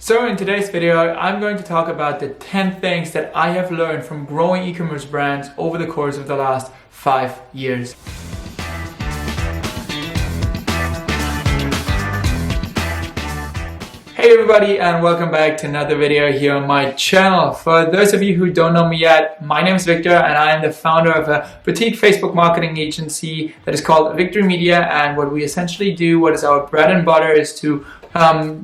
So in today's video, I'm going to talk about the 10 things that I have learned from growing e-commerce brands over the course of the last 5 years. Hey everybody, and welcome back to another video here on my channel. For those of you who don't know me yet, my name is Victor and I am the founder of a boutique Facebook marketing agency that is called Victory Media. And what we essentially do, what is our bread and butter, is to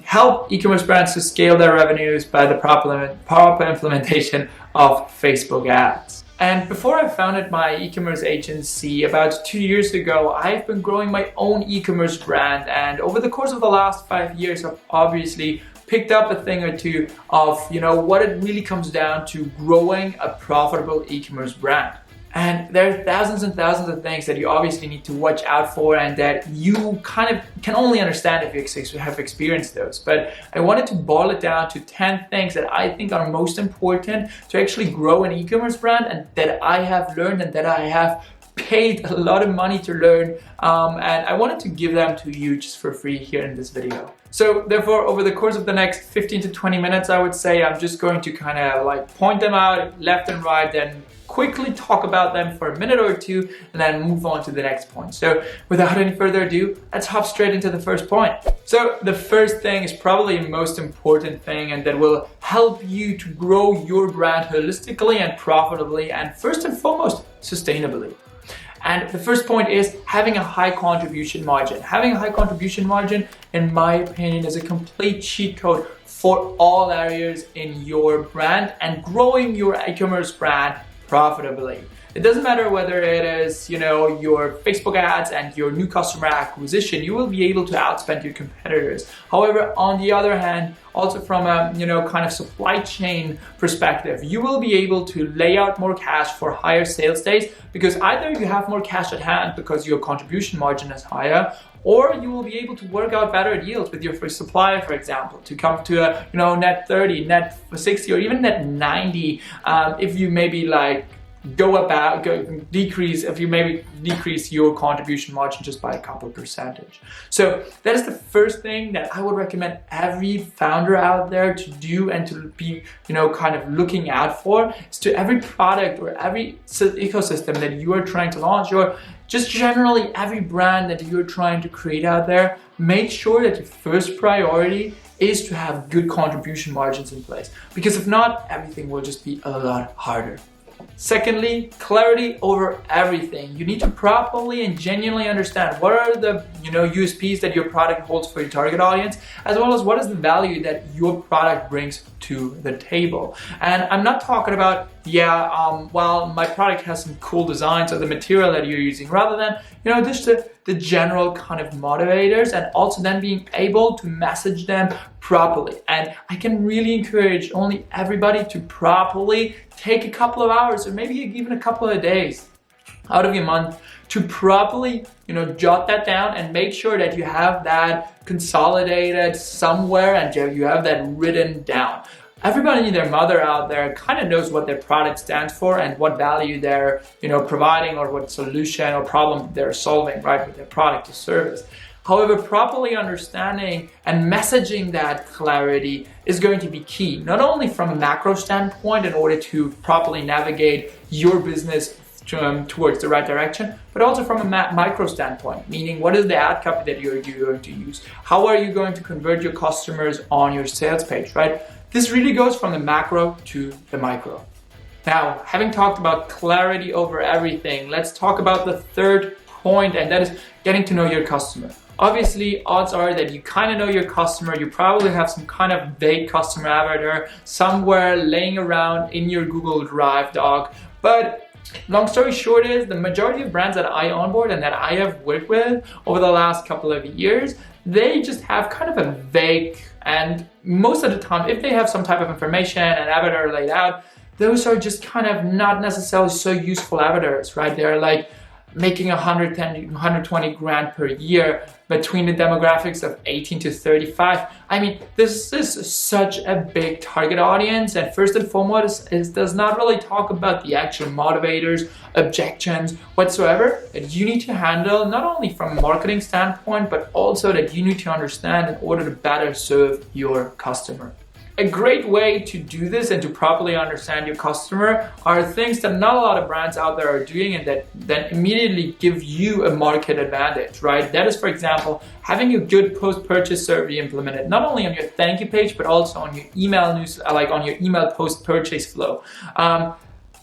help e-commerce brands to scale their revenues by the proper implementation of Facebook ads. And before I founded my e-commerce agency about 2 years ago, I've been growing my own e-commerce brand. And over the course of the last 5 years, I've obviously picked up a thing or two of, what it really comes down to growing a profitable e-commerce brand. And there are thousands and thousands of things that you obviously need to watch out for and that you kind of can only understand if you have experienced those. But I wanted to boil it down to 10 things that I think are most important to actually grow an e-commerce brand and that I have learned and that I have paid a lot of money to learn. And I wanted to give them to you just for free here in this video. So therefore, over the course of the next 15 to 20 minutes, I would say I'm just going to kind of like point them out left and right, then quickly talk about them for a minute or two and then move on to the next point. So without any further ado, let's hop straight into the first point. So the first thing is probably the most important thing and that will help you to grow your brand holistically and profitably and first and foremost, sustainably. And the first point is having a high contribution margin. Having a high contribution margin, in my opinion, is a complete cheat code for all areas in your brand and growing your e-commerce brand profitably. It doesn't matter whether it is, your Facebook ads and your new customer acquisition, you will be able to outspend your competitors. However, on the other hand, also from a, kind of supply chain perspective, you will be able to lay out more cash for higher sales days because either you have more cash at hand because your contribution margin is higher, or you will be able to work out better deals with your first supplier, for example, to come to a net 30, net 60, or even net 90 if you maybe decrease your contribution margin just by a couple of percentage. So that is the first thing that I would recommend every founder out there to do and to be, kind of looking out for, is to every product or every ecosystem that you are trying to launch, or just generally every brand that you're trying to create out there, make sure that your first priority is to have good contribution margins in place. Because if not, everything will just be a lot harder. Secondly, clarity over everything. You need to properly and genuinely understand what are the USPs that your product holds for your target audience, as well as what is the value that your product brings to the table. And I'm not talking about, my product has some cool designs or the material that you're using, rather than, just the general kind of motivators, and also then being able to message them properly. And I can really encourage only everybody to properly take a couple of hours or maybe even a couple of days out of your month to properly, jot that down and make sure that you have that consolidated somewhere and you have that written down. Everybody and their mother out there kind of knows what their product stands for and what value they're, providing, or what solution or problem they're solving, right, with their product or service. However, properly understanding and messaging that clarity is going to be key, not only from a macro standpoint in order to properly navigate your business towards the right direction, but also from a micro standpoint, meaning what is the ad copy that you're going to use? How are you going to convert your customers on your sales page, right? This really goes from the macro to the micro. Now, having talked about clarity over everything, let's talk about the third point, and that is getting to know your customer. Obviously, odds are that you kind of know your customer. You probably have some kind of vague customer avatar somewhere laying around in your Google Drive doc. But long story short is the majority of brands that I onboard and that I have worked with over the last couple of years, they just have kind of a vague, and most of the time, if they have some type of information and avatar laid out, those are just kind of not necessarily so useful avatars, right? They're like making 110, 120 grand per year between the demographics of 18 to 35. I mean, this is such a big target audience, and first and foremost, it does not really talk about the actual motivators, objections whatsoever that you need to handle, not only from a marketing standpoint, but also that you need to understand in order to better serve your customer. a great way to do this and to properly understand your customer are things that not a lot of brands out there are doing and that then immediately give you a market advantage, right? That is, for example, having a good post-purchase survey implemented, not only on your thank you page, but also on your email news, like on your email post-purchase flow.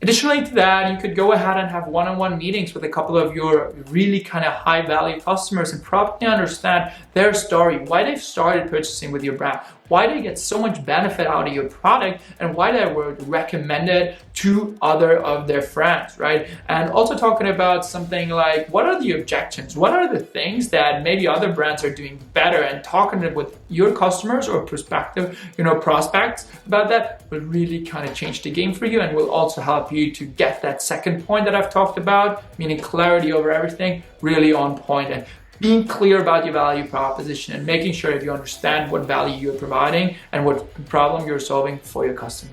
Additionally to that, you could go ahead and have one-on-one meetings with a couple of your really kind of high-value customers and properly understand their story, why they've started purchasing with your brand, why they get so much benefit out of your product, and why they were recommended to other of their friends, right? And also talking about something like, what are the objections? What are the things that maybe other brands are doing better? And talking with your customers or prospective, prospects about that will really kind of change the game for you and will also help you to get that second point that I've talked about, meaning clarity over everything, really on point. And being clear about your value proposition and making sure that you understand what value you're providing and what problem you're solving for your customer.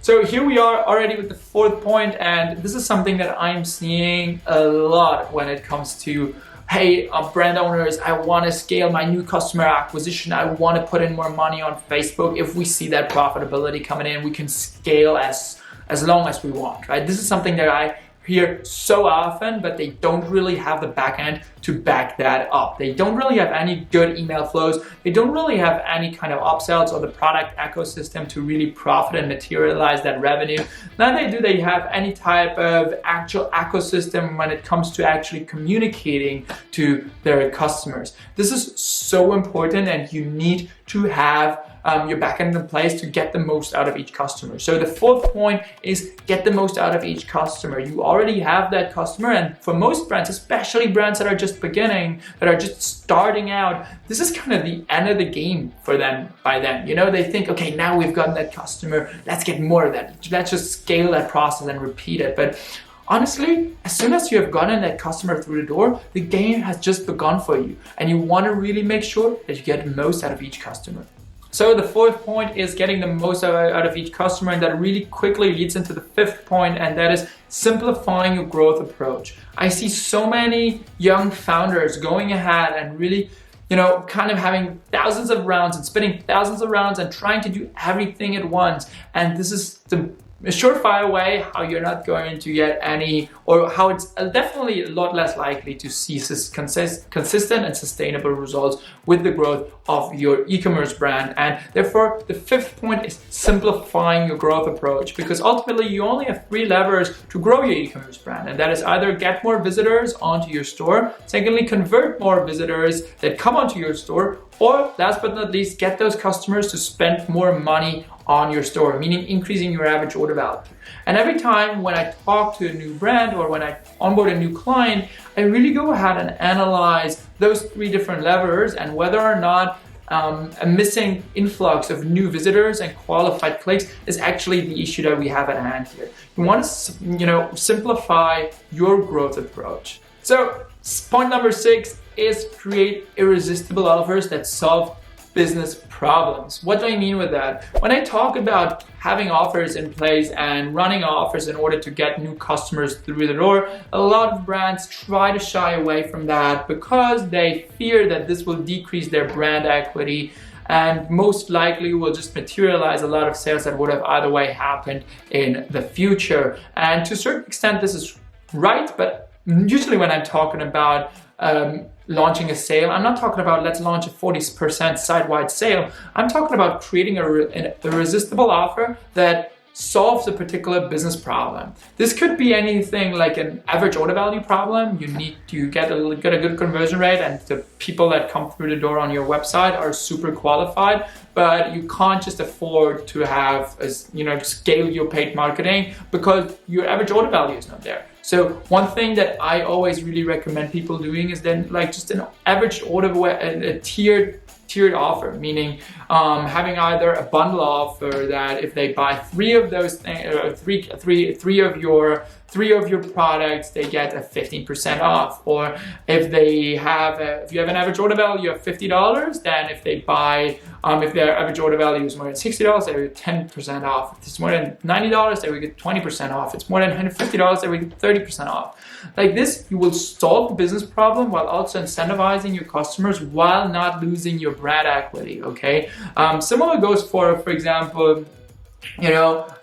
So here we are already with the fourth point, and this is something that I'm seeing a lot when it comes to, hey, brand owners, I want to scale my new customer acquisition. I want to put in more money on Facebook. If we see that profitability coming in, we can scale as long as we want, right? This is something that I hear so often, but they don't really have the back end to back that up. They don't really have any good email flows. They don't really have any kind of upsells or the product ecosystem to really profit and materialize that revenue. Neither do they have any type of actual ecosystem when it comes to actually communicating to their customers. This is so important, and you need to have your backend in place to get the most out of each customer. So the fourth point is get the most out of each customer. You already have that customer, and for most brands, especially brands that are just beginning, that are just starting out, this is kind of the end of the game for them by then. They think, okay, now we've gotten that customer, let's get more of that. Let's just scale that process and repeat it. But honestly, as soon as you have gotten that customer through the door, the game has just begun for you, and you want to really make sure that you get the most out of each customer. So the fourth point is getting the most out of each customer, and that really quickly leads into the fifth point, and that is simplifying your growth approach. I see so many young founders going ahead and really, kind of having thousands of rounds and spinning thousands of rounds and trying to do everything at once. And this is a surefire way how you're not going to get any, or how it's definitely a lot less likely to see consistent and sustainable results with the growth of your e-commerce brand. And therefore, the fifth point is simplifying your growth approach, because ultimately you only have 3 levers to grow your e-commerce brand, and that is either get more visitors onto your store, secondly, convert more visitors that come onto your store, or last but not least, get those customers to spend more money on your store, meaning increasing your average order value. And every time when I talk to a new brand or when I onboard a new client, I really go ahead and analyze those 3 different levers and whether or not a missing influx of new visitors and qualified clicks is actually the issue that we have at hand here. You want to, simplify your growth approach. So point number 6 is create irresistible offers that solve business problems. What do I mean with that? When I talk about having offers in place and running offers in order to get new customers through the door, a lot of brands try to shy away from that because they fear that this will decrease their brand equity and most likely will just materialize a lot of sales that would have either way happened in the future. And to a certain extent, this is right, but usually when I'm talking about launching a sale, I'm not talking about let's launch a 40% site-wide sale. I'm talking about creating a irresistible offer that solves a particular business problem. This could be anything like an average order value problem. You need to get a good conversion rate, and the people that come through the door on your website are super qualified, but you can't just afford to have scale your paid marketing because your average order value is not there. So one thing that I always really recommend people doing is then just an average order, a tiered offer, meaning having either a bundle offer that if they buy 3 of those things, three of your 3 of your products, they get a 15% off. Or if they have, if you have an average order value of $50, then if they buy, if their average order value is more than $60, they will get 10% off. If it's more than $90, they will get 20% off. If it's more than $150, they will get 30% off. Like this, you will solve the business problem while also incentivizing your customers while not losing your brand equity, okay? Similar goes for example,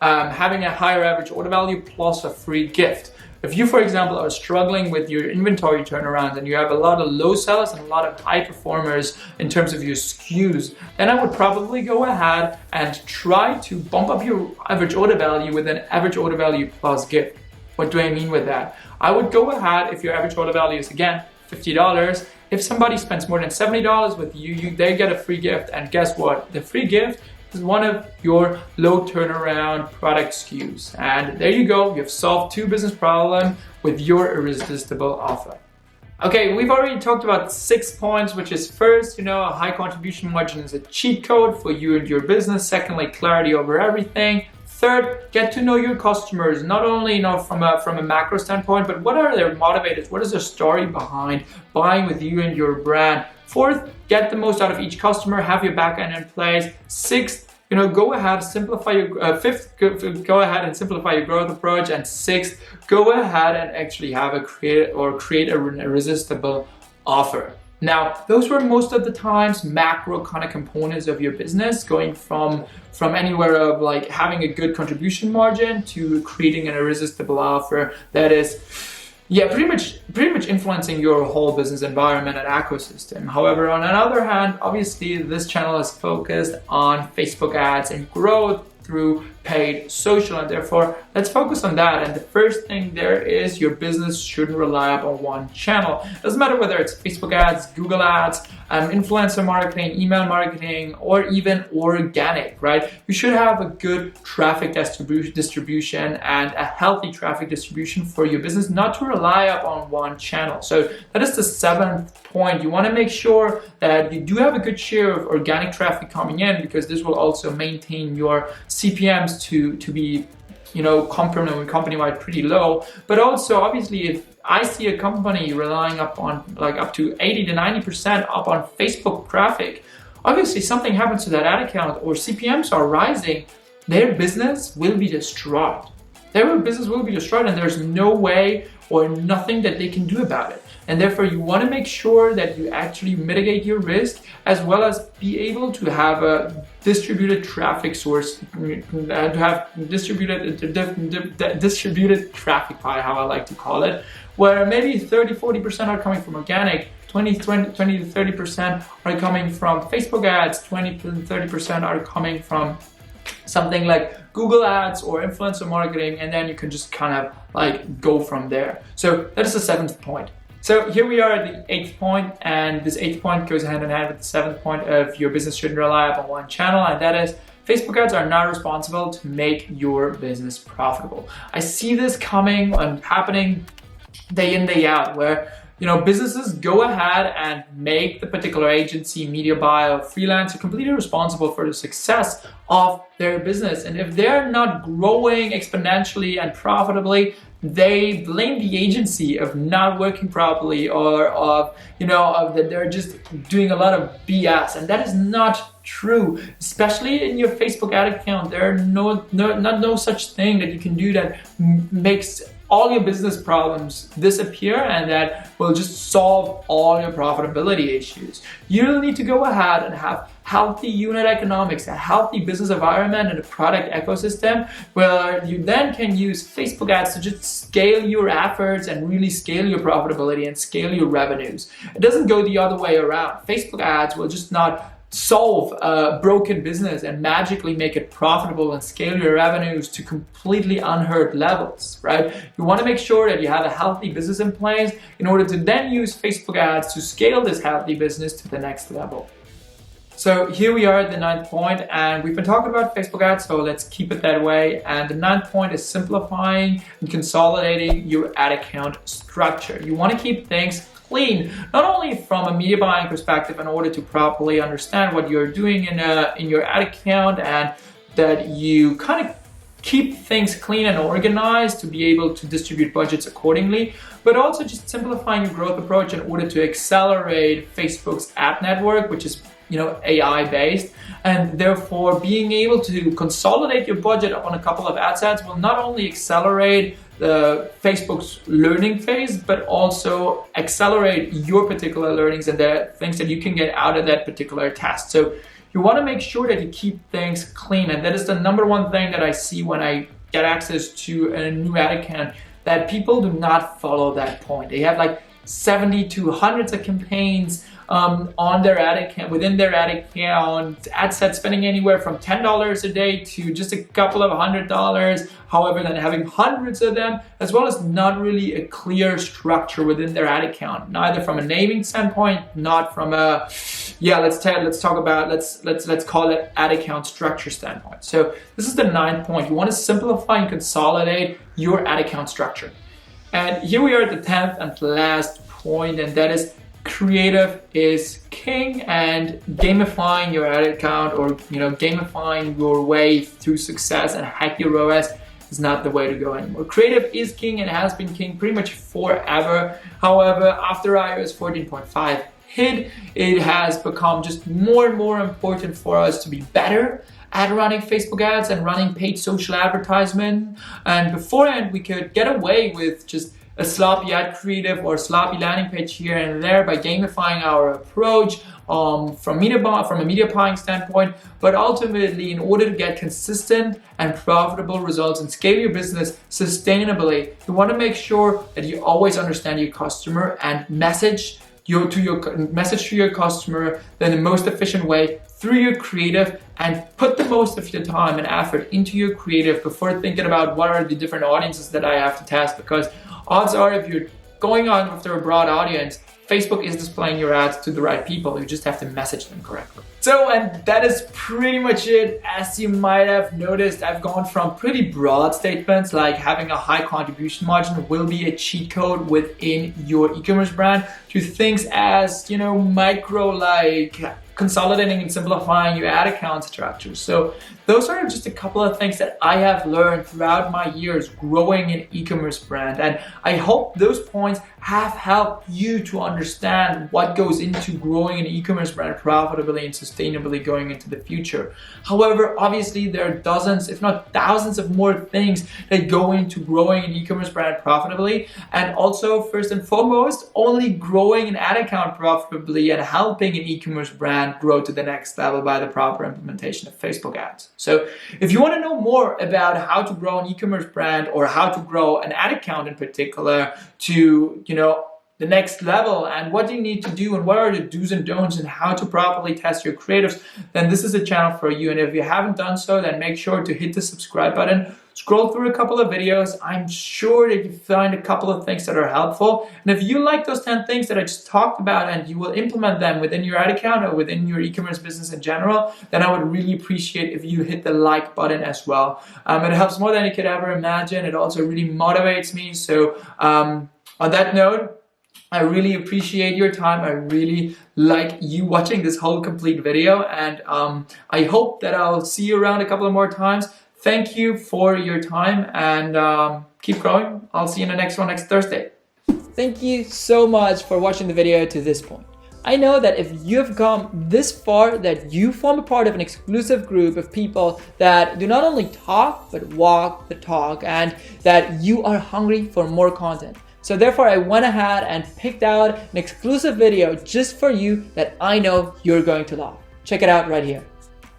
having a higher average order value plus a free gift. If you, for example, are struggling with your inventory turnaround and you have a lot of low sellers and a lot of high performers in terms of your SKUs, then I would probably go ahead and try to bump up your average order value with an average order value plus gift. What do I mean with that? I would go ahead, if your average order value is again $50, if somebody spends more than $70 with you, they get a free gift. And guess what? The free gift is one of your low turnaround product SKUs. And there you go, you've solved 2 business problems with your irresistible offer. Okay, we've already talked about 6 points, which is first, a high contribution margin is a cheat code for you and your business. Secondly, clarity over everything. Third, get to know your customers, not only from a macro standpoint, but what are their motivators? What is their story behind buying with you and your brand? Fourth, get the most out of each customer, have your back end in place. Sixth, go ahead, simplify your, fifth, go ahead and simplify your growth approach. And sixth, go ahead and actually have create a irresistible offer. Now, those were most of the times macro kind of components of your business, going from anywhere of like having a good contribution margin to creating an irresistible offer that is, pretty much influencing your whole business environment and ecosystem. However, on the other hand, obviously this channel is focused on Facebook ads and growth through paid social, and therefore let's focus on that. And the first thing there is your business shouldn't rely upon one channel. It doesn't matter whether it's Facebook ads, Google ads, influencer marketing, email marketing, or even organic, right? You should have a good traffic distribution and a healthy traffic distribution for your business, not to rely upon one channel. So that is the 7th point. You want to make sure that you do have a good share of organic traffic coming in, because this will also maintain your CPMs to be company-wide pretty low. But also, obviously, if I see a company relying upon like up to 80 to 90% up on Facebook traffic, obviously something happens to that ad account or CPMs are rising, their business will be destroyed. Their business will be destroyed, and there's no way or nothing that they can do about it. And therefore, you want to make sure that you actually mitigate your risk, as well as be able to have a distributed traffic source, to have distributed traffic pie, how I like to call it, where maybe 30-40% are coming from organic, 20 to 30% are coming from Facebook ads, 20 to 30% are coming from something like Google ads or influencer marketing, and then you can just kind of like go from there. So that is the 7th point. So here we are at the 8th point, and this 8th point goes hand in hand with the 7th point of your business shouldn't rely upon one channel, and that is Facebook ads are not responsible to make your business profitable. I see this coming and happening day in, day out, where businesses go ahead and make the particular agency, media buyer, or freelancer completely responsible for the success of their business. And if they're not growing exponentially and profitably, they blame the agency of not working properly, or of that they're just doing a lot of BS. And that is not true. Especially in your Facebook ad account, there are no such thing that you can do that makes all your business problems disappear and that will just solve all your profitability issues. You need to go ahead and have healthy unit economics, a healthy business environment, and a product ecosystem where you then can use Facebook ads to just scale your efforts and really scale your profitability and scale your revenues. It doesn't go the other way around. Facebook ads will just not solve a broken business and magically make it profitable and scale your revenues to completely unheard levels, right? You want to make sure that you have a healthy business in place in order to then use Facebook ads to scale this healthy business to the next level. So here we are at the 9th point, and we've been talking about Facebook ads, so let's keep it that way. And the 9th point is simplifying and consolidating your ad account structure. You want to keep things clean, not only from a media buying perspective in order to properly understand what you're doing in your ad account, and that you kind of keep things clean and organized to be able to distribute budgets accordingly, but also just simplifying your growth approach in order to accelerate Facebook's ad network, which is AI based, and therefore being able to consolidate your budget on a couple of ad sets will not only accelerate Facebook's learning phase, but also accelerate your particular learnings and the things that you can get out of that particular test. So you want to make sure that you keep things clean, and that is the number one thing that I see when I get access to a new ad account, that people do not follow that point. They have like 70 to hundreds of campaigns on their ad account, within their ad account, ad sets spending anywhere from $10 a day to just a couple of $100. However, then having hundreds of them, as well as not really a clear structure within their ad account, neither from a naming standpoint, not from a let's call it ad account structure standpoint. So this is the 9th point. You want to simplify and consolidate your ad account structure. And here we are at the 10th and last point, and that is creative is king, and gamifying your ad account, or gamifying your way through success and hack your ROAS is not the way to go anymore. Creative is king and has been king pretty much forever. However, after iOS 14.5 hit, it has become just more and more important for us to be better at running Facebook ads and running paid social advertisement. And beforehand, we could get away with just a sloppy ad creative or sloppy landing page here and there by gamifying our approach from a media buying standpoint. But ultimately, in order to get consistent and profitable results and scale your business sustainably, you want to make sure that you always understand your customer and message to your customer in the most efficient way through your creative, and put the most of your time and effort into your creative before thinking about what are the different audiences that I have to test, because odds are, if you're going on after a broad audience, Facebook is displaying your ads to the right people. You just have to message them correctly. So, and that is pretty much it. As you might have noticed, I've gone from pretty broad statements like having a high contribution margin will be a cheat code within your e-commerce brand, to things as, micro, like consolidating and simplifying your ad account structure. So those are just a couple of things that I have learned throughout my years growing an e-commerce brand. And I hope those points have helped you to understand what goes into growing an e-commerce brand profitably and sustainably going into the future. However, obviously there are dozens, if not thousands of more things that go into growing an e-commerce brand profitably. And also, first and foremost, only growing an ad account profitably and helping an e-commerce brand grow to the next level by the proper implementation of Facebook ads. So if you want to know more about how to grow an e-commerce brand, or how to grow an ad account in particular to, the next level, and what you need to do and what are the do's and don'ts and how to properly test your creatives, then this is a channel for you. And if you haven't done so, then make sure to hit the subscribe button, scroll through a couple of videos. I'm sure that you find a couple of things that are helpful. And if you like those 10 things that I just talked about and you will implement them within your ad account or within your e-commerce business in general, then I would really appreciate if you hit the like button as well. It helps more than you could ever imagine. It also really motivates me. So on that note, I really appreciate your time. I really like you watching this whole complete video, and I hope that I'll see you around a couple of more times. Thank you for your time, and keep growing. I'll see you in the next one next Thursday. Thank you so much for watching the video to this point. I know that if you've come this far, that you form a part of an exclusive group of people that do not only talk, but walk the talk, and that you are hungry for more content. So therefore, I went ahead and picked out an exclusive video just for you that I know you're going to love. Check it out right here.